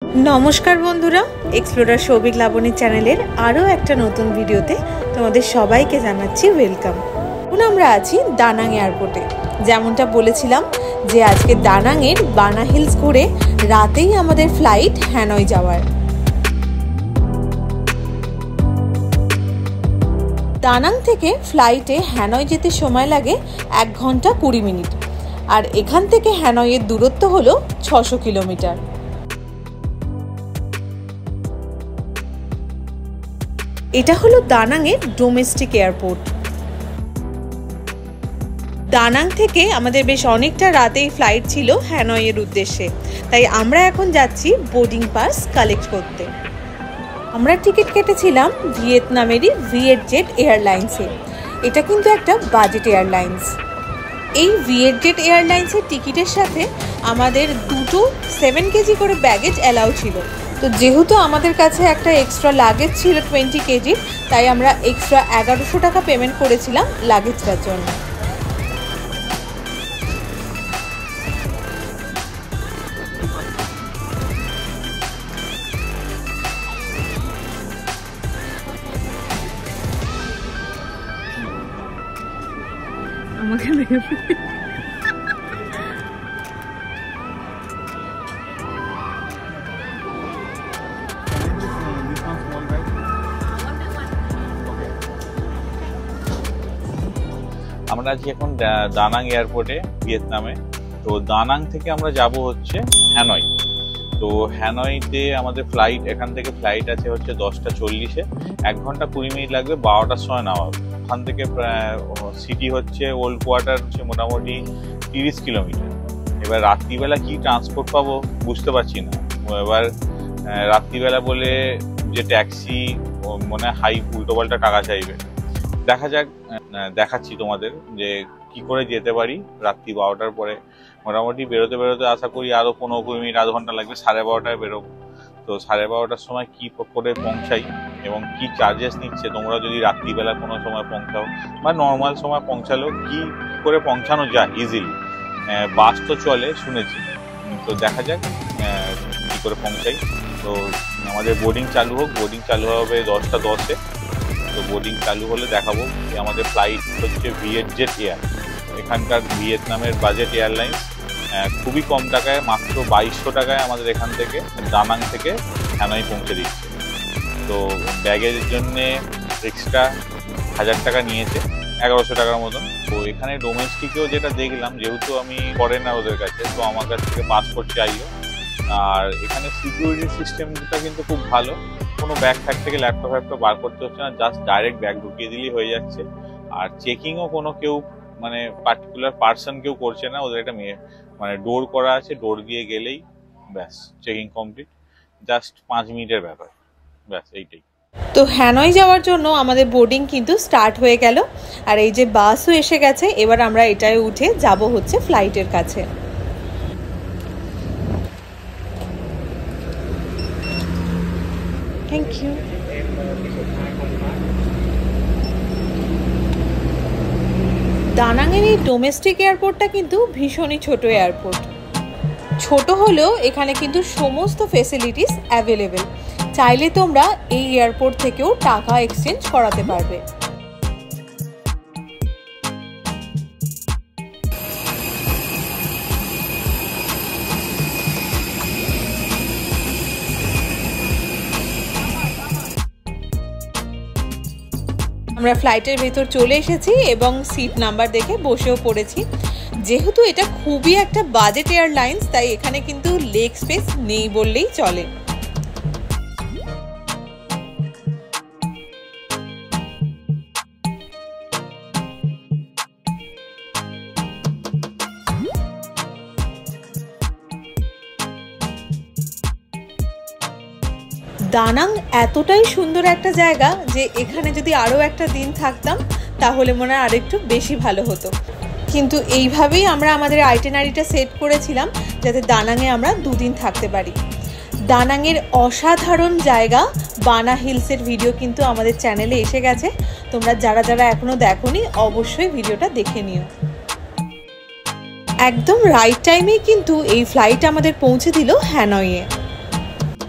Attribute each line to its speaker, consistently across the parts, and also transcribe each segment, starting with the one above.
Speaker 1: নমস্কার বন্ধুরা, এক্সপ্লোরার সৌভিক লাবণী চ্যানেলের আরও একটা নতুন ভিডিওতে তোমাদের সবাইকে জানাচ্ছি ওয়েলকাম। এখন আমরা আছি দানাং এয়ারপোর্টে। যেমনটা বলেছিলাম যে আজকে দানাংয়ের বানা হিলস ঘুরে রাতেই আমাদের ফ্লাইট হ্যানয় যাওয়ার। দানাং থেকে ফ্লাইটে হ্যানয় যেতে সময় লাগে 1 ঘন্টা 20 মিনিট, আর এখান থেকে হ্যানয়ের দূরত্ব হলো 600 কিলোমিটার। এটা হলো দানাংয়ের ডোমেস্টিক এয়ারপোর্ট। দানাং থেকে আমাদের বেশ অনেকটা রাতেই ফ্লাইট ছিল হ্যানয়ের উদ্দেশ্যে, তাই আমরা এখন যাচ্ছি বোর্ডিং পাস কালেক্ট করতে। আমরা টিকিট কেটেছিলাম ভিয়েতনামেরই ভিয়েটজেট এয়ারলাইন্সে। এটা কিন্তু একটা বাজেট এয়ারলাইন্স। এই ভিয়েটজেট এয়ারলাইন্সের টিকিটের সাথে আমাদের দুটো 7 কেজি করে ব্যাগেজ অ্যালাউ ছিল। তো যেহেতু আমাদের কাছে একটা এক্সট্রা লাগেজ ছিল 20 কেজি, তাই আমরা এক্সট্রা 1100 টাকা পেমেন্ট করেছিলাম লাগেজটার জন্য।
Speaker 2: আমরা আছি এখন দানাং এয়ারপোর্টে ভিয়েতনামে। তো দানাং থেকে আমরা যাব হচ্ছে হ্যানয়। তো হ্যানয়তে আমাদের ফ্লাইট, এখান থেকে ফ্লাইট আছে হচ্ছে 10টা 40-এ, 1 ঘন্টা 20 মিনিট লাগবে। 12টার সময় নেওয়া হবে। ওখান থেকে সিটি হচ্ছে ওল্ড কোয়ার্টার হচ্ছে মোটামুটি 30 কিলোমিটার। এবার রাত্রিবেলা কি ট্রান্সপোর্ট পাবো বুঝতে পারছি না। এবার রাত্রিবেলা বলে যে ট্যাক্সি মনে হয় উল্টোপাল্টা টাকা চাইবে। দেখা যাক, দেখাচ্ছি তোমাদের যে কি করে যেতে পারি। রাত্রি 12টার পরে মোটামুটি বেরোতে বেরোতে আশা করি আরো 15-20 মিনিট, আধ ঘন্টা লাগবে। 12:30টায় বেরোবো। তো 12:30টার সময় কি করে পৌঁছাই এবং কি চার্জেস নিচ্ছে, তোমরা যদি রাত্রিবেলা কোনো সময় পৌঁছাও বা নর্মাল সময় পৌঁছালেও কি করে পৌঁছানো যায় ইজিলি। বাস তো চলে শুনেছি, তো দেখা যাক কি করে পৌঁছাই। তো আমাদের বোর্ডিং চালু হোক। বোর্ডিং চালু হবে 10টা 10-এ। তো বোর্ডিং চালু হলে দেখাবো। আমাদের ফ্লাইট হচ্ছে ভিয়েটজেট এয়ার, এখানকার ভিয়েতনামের বাজেট এয়ারলাইন্স। খুবই কম টাকায়, মাত্র 2200 টাকায় আমাদের এখান থেকে দানাং থেকে হ্যানয় পৌঁছে দিচ্ছে। তো ব্যাগেজের জন্যে এক্সট্রা 1000 টাকা নিয়েছে, 1100 টাকার মতন। তো এখানে ডোমেস্টিকেও যেটা দেখলাম, যেহেতু আমি ফরেনার ওদের কাছে, তো আমার কাছ থেকে পাসপোর্ট চাইও। আর এখানে সিকিউরিটি সিস্টেমটা কিন্তু খুব ভালো। কোনো ব্যাগ ফ্যাগ থেকে ল্যাপটপ ফ্যাপটপ বার করতে হচ্ছে না, জাস্ট ডাইরেক্ট ব্যাগ ঢুকিয়ে দিলেই হয়ে যাচ্ছে। আর চেকিংও কোনো কেউ মানে পার্টিকুলার পার্সন কেউ করছে না। ওদের একটা মানে ডোর করা আছে, ডোর দিয়ে গেলেই ব্যাস চেকিং কমপ্লিট। জাস্ট 5 মিনিটের ব্যাপার, ব্যাস এইটাই।
Speaker 1: তো হ্যানয় যাওয়ার জন্য আমাদের বোর্ডিং কিন্তু স্টার্ট হয়ে গেল, আর এই যে বাসও এসে গেছে। এবার আমরা এটায় উঠে যাব হচ্ছে ফ্লাইটের কাছে। Thank you. দানাংয়ের এই ডোমেস্টিক এয়ারপোর্টটা কিন্তু ভীষণই ছোট এয়ারপোর্ট। ছোট হলেও এখানে কিন্তু সমস্ত ফেসিলিটিস অ্যাভেলেবেল। চাইলে তোমরা এই এয়ারপোর্ট থেকেও টাকা এক্সচেঞ্জ করাতে পারবে। আমরা ফ্লাইটের ভেতর চলে এসেছি এবং সিট নাম্বার দেখে বসেও পড়েছি। যেহেতু এটা খুবই একটা বাজেট এয়ারলাইন্স, তাই এখানে কিন্তু লেগ স্পেস নেই বললেই চলে। দানাং এতটাই সুন্দর একটা জায়গা যে এখানে যদি আরও একটা দিন থাকতাম তাহলে মনে হয় আরেকটু বেশি ভালো হতো। কিন্তু এইভাবেই আমরা আমাদের আইটিনারিটা সেট করেছিলাম যাতে দানাংয়ে আমরা 2 দিন থাকতে পারি। দানাংয়ের অসাধারণ জায়গা বানা হিলসের ভিডিও কিন্তু আমাদের চ্যানেলে এসে গেছে। তোমরা যারা যারা এখনো দেখোনি অবশ্যই ভিডিওটা দেখে নিও। একদম রাইট টাইমেই কিন্তু এই ফ্লাইট আমাদের পৌঁছে দিল হ্যানয়ে।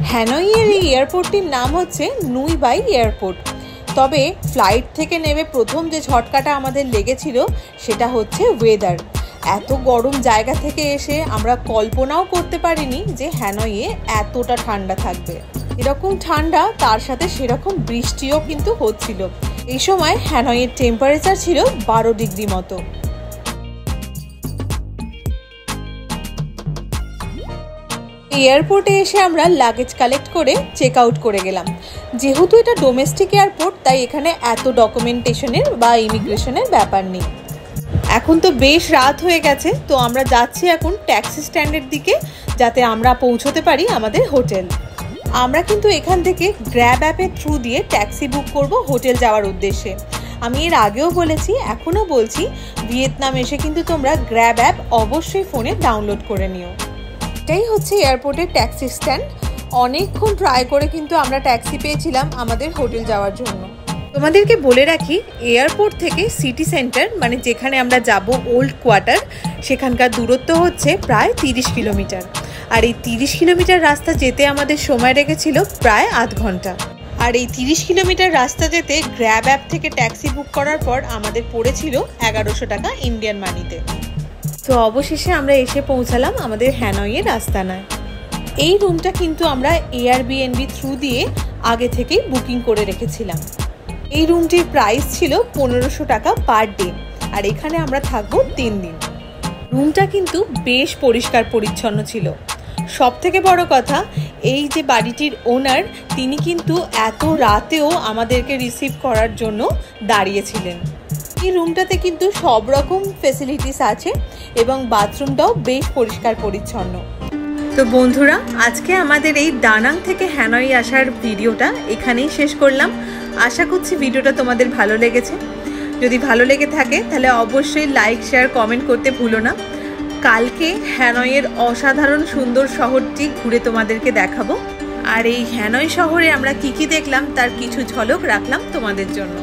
Speaker 1: হ্যানয়ের এই এয়ারপোর্টটির নাম হচ্ছে নুই বাই এয়ারপোর্ট। তবে ফ্লাইট থেকে নেমে প্রথম যে ঝটকাটা আমাদের লেগেছিল সেটা হচ্ছে ওয়েদার। এত গরম জায়গা থেকে এসে আমরা কল্পনাও করতে পারিনি যে হ্যানয়ে এতটা ঠান্ডা থাকবে। এরকম ঠান্ডা, তার সাথে সেরকম বৃষ্টিও কিন্তু হচ্ছিল। এই সময় হ্যানয়ের টেম্পারেচার ছিল 12 ডিগ্রি মতো। এয়ারপোর্টে এসে আমরা লাগেজ কালেক্ট করে চেক আউট করে গেলাম। যেহেতু এটা ডোমেস্টিক এয়ারপোর্ট, তাই এখানে এত ডকুমেন্টেশনের বা ইমিগ্রেশনের ব্যাপার নেই। এখন তো বেশ রাত হয়ে গেছে, তো আমরা যাচ্ছি এখন ট্যাক্সি স্ট্যান্ডের দিকে, যাতে আমরা পৌঁছতে পারি আমাদের হোটেল। আমরা কিন্তু এখান থেকে গ্র্যাব অ্যাপের থ্রু দিয়ে ট্যাক্সি বুক করব হোটেল যাওয়ার উদ্দেশ্যে। আমি এর আগেও বলেছি, এখনও বলছি, ভিয়েতনাম এসে কিন্তু তোমরা গ্র্যাব অ্যাপ অবশ্যই ফোনে ডাউনলোড করে নিও। এটাই হচ্ছে এয়ারপোর্টের ট্যাক্সি স্ট্যান্ড। অনেকক্ষণ ট্রাই করে কিন্তু আমরা ট্যাক্সি পেয়েছিলাম আমাদের হোটেল যাওয়ার জন্য। তোমাদেরকে বলে রাখি, এয়ারপোর্ট থেকে সিটি সেন্টার মানে যেখানে আমরা যাব ওল্ড কোয়ার্টার, সেখানকার দূরত্ব হচ্ছে প্রায় 30 কিলোমিটার। আর এই 30 কিলোমিটার রাস্তা যেতে আমাদের সময় লেগেছিল প্রায় আধ ঘন্টা। আর এই 30 কিলোমিটার রাস্তা যেতে গ্র্যাব অ্যাপ থেকে ট্যাক্সি বুক করার পর আমাদের পড়েছিল 1100 টাকা ইন্ডিয়ান মানিতে। তো অবশেষে আমরা এসে পৌঁছালাম আমাদের হ্যানয়ের আস্তানায়। এই রুমটা কিন্তু আমরা এয়ারবিএনবি থ্রু দিয়ে আগে থেকেই বুকিং করে রেখেছিলাম। এই রুমটির প্রাইস ছিল 1500 টাকা পার ডে, আর এখানে আমরা থাকবো 3 দিন। রুমটা কিন্তু বেশ পরিষ্কার পরিচ্ছন্ন ছিল। সব থেকে বড় কথা, এই যে বাড়িটির ওনার, তিনি কিন্তু এত রাতেও আমাদেরকে রিসিভ করার জন্য দাঁড়িয়েছিলেন। এই রুমটাতে কিন্তু সব রকম ফেসিলিটিস আছে এবং বাথরুমটাও বেশ পরিষ্কার পরিচ্ছন্ন। তো বন্ধুরা, আজকে আমাদের এই দানাং থেকে হ্যানয় আসার ভিডিওটা এখানেই শেষ করলাম। আশা করছি ভিডিওটা তোমাদের ভালো লেগেছে। যদি ভালো লেগে থাকে তাহলে অবশ্যই লাইক, শেয়ার, কমেন্ট করতে ভুলো না। কালকে হ্যানয়ের অসাধারণ সুন্দর শহরটি ঘুরে তোমাদেরকে দেখাবো। আর এই হ্যানয় শহরে আমরা কি কি দেখলাম তার কিছু ঝলক রাখলাম তোমাদের জন্য।